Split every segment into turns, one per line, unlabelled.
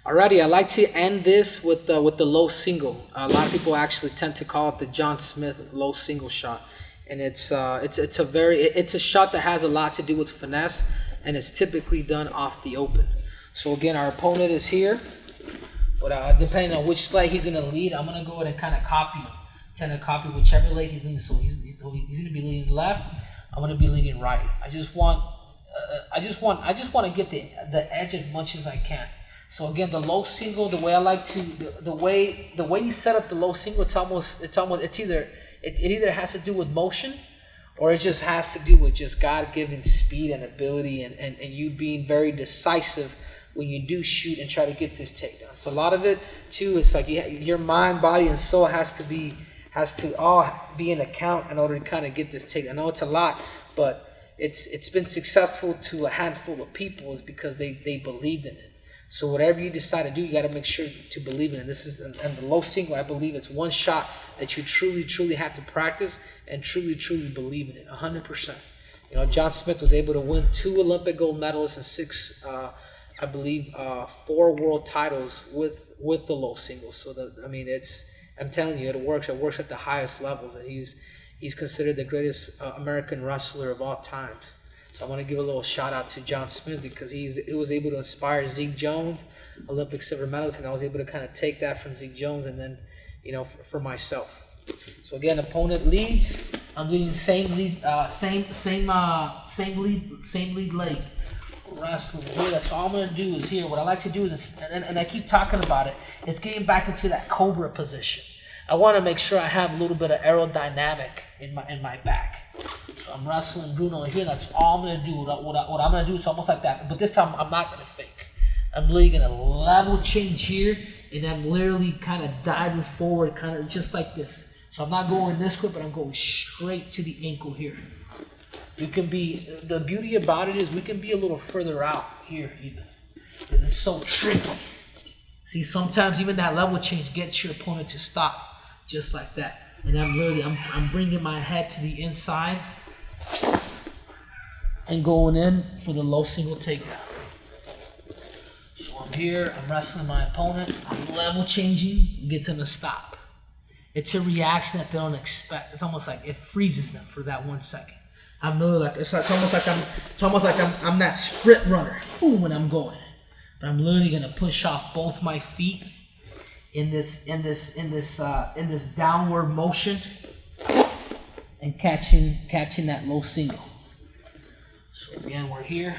Alrighty, I like to end this with the low single. A lot of people actually tend to call it the John Smith low single shot, and it's a shot that has a lot to do with finesse, and it's typically done off the open. So again, our opponent is here, but depending on which leg he's gonna lead, I'm gonna go ahead and kind of copy him. Tend to copy whichever leg he's leading. So he's gonna be leading left. I'm gonna be leading right. I just want to get the edge as much as I can. So again, the low single, the way I like to, the way you set up the low single, it either has to do with motion, or it just has to do with just God-given speed and ability, and you being very decisive when you do shoot and try to get this takedown. So a lot of it too is like your mind, body, and soul has to all be in account in order to kind of get this takedown. I know it's a lot, but it's been successful to a handful of people is because they believed in it. So whatever you decide to do, you got to make sure to believe in it. This is and the low single, I believe it's one shot that you truly have to practice and truly believe in it, 100%. You know, John Smith was able to win 2 Olympic gold medals and 6, I believe, 4 world titles with the low single. So I'm telling you, it works. It works at the highest levels, and he's considered the greatest American wrestler of all times. So I want to give a little shout out to John Smith because he was able to inspire Zeke Jones, Olympic silver medalist, and I was able to kind of take that from Zeke Jones and then, for myself. So again, opponent leads. I'm leading same lead leg. Wrestling here. That's all I'm gonna do is here. What I like to do is, and I keep talking about it, is getting back into that cobra position. I want to make sure I have a little bit of aerodynamic in my back. So I'm wrestling Bruno here. That's all I'm gonna do. What I'm gonna do is almost like that, but this time I'm not gonna fake. I'm literally gonna level change here, and I'm literally kind of diving forward, kind of just like this. So I'm not going this way, but I'm going straight to the ankle here. The beauty about it is we can be a little further out here even. It's so tricky. See, sometimes even that level change gets your opponent to stop just like that. And I'm bringing my head to the inside and going in for the low single takedown. So I'm here, I'm wrestling my opponent, I'm level changing, gets them to stop. It's a reaction that they don't expect. It's almost like it freezes them for that 1 second. I'm really like it's almost like I'm that sprint runner. Ooh, when I'm going, but I'm literally gonna push off both my feet in this downward motion and catching that low single. So again, we're here,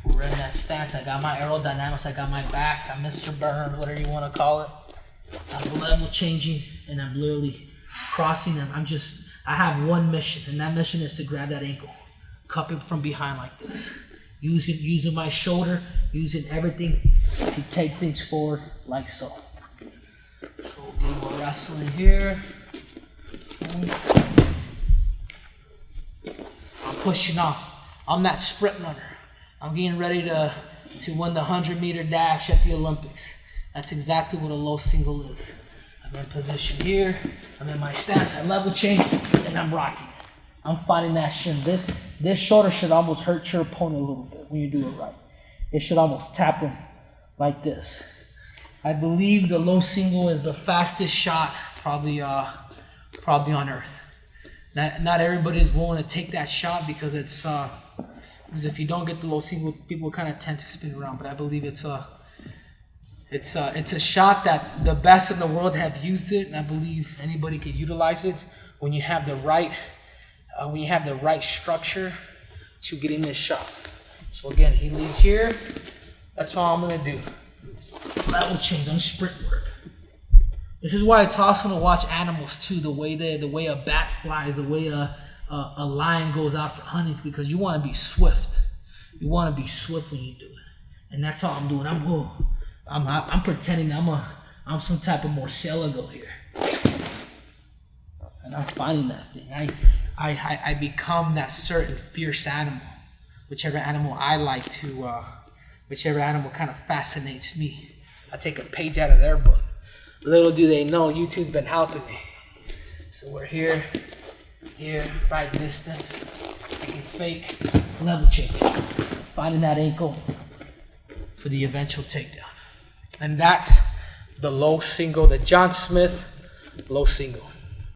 we're in that stance. I got my aerodynamics, I got my back. I'm Mr. Burns, whatever you want to call it. I'm level changing and I'm literally crossing them. I have one mission, and that mission is to grab that ankle, cup it from behind like this, using my shoulder, using everything to take things forward like so. So again, we're wrestling here. I'm pushing off. I'm that sprint runner. I'm getting ready to win the 100-meter dash at the Olympics. That's exactly what a low single is. I'm in position here, I'm in my stance, I level change, and I'm rocking it. I'm finding that shin. This shoulder should almost hurt your opponent a little bit when you do it right. It should almost tap him like this. I believe the low single is the fastest shot probably on earth. Not everybody's willing to take that shot because because if you don't get the low single, people kind of tend to spin around, but I believe it's a shot that the best in the world have used it, and I believe anybody could utilize it when you have the right structure to get in this shot. So again, he leads here. That's all I'm gonna do. Level change on sprint work. This is why it's awesome to watch animals too. The way a bat flies, the way a lion goes out for hunting, because you want to be swift. You want to be swift when you do it, and that's all I'm doing. I'm pretending I'm some type of Morcelago here, and I'm finding that thing. I become that certain fierce animal, whichever animal I like to, whichever animal kind of fascinates me. I take a page out of their book. Little do they know, YouTube's been helping me. So we're here, right distance. I can fake, level change, finding that ankle. for the eventual takedown. And that's the low single, the John Smith low single.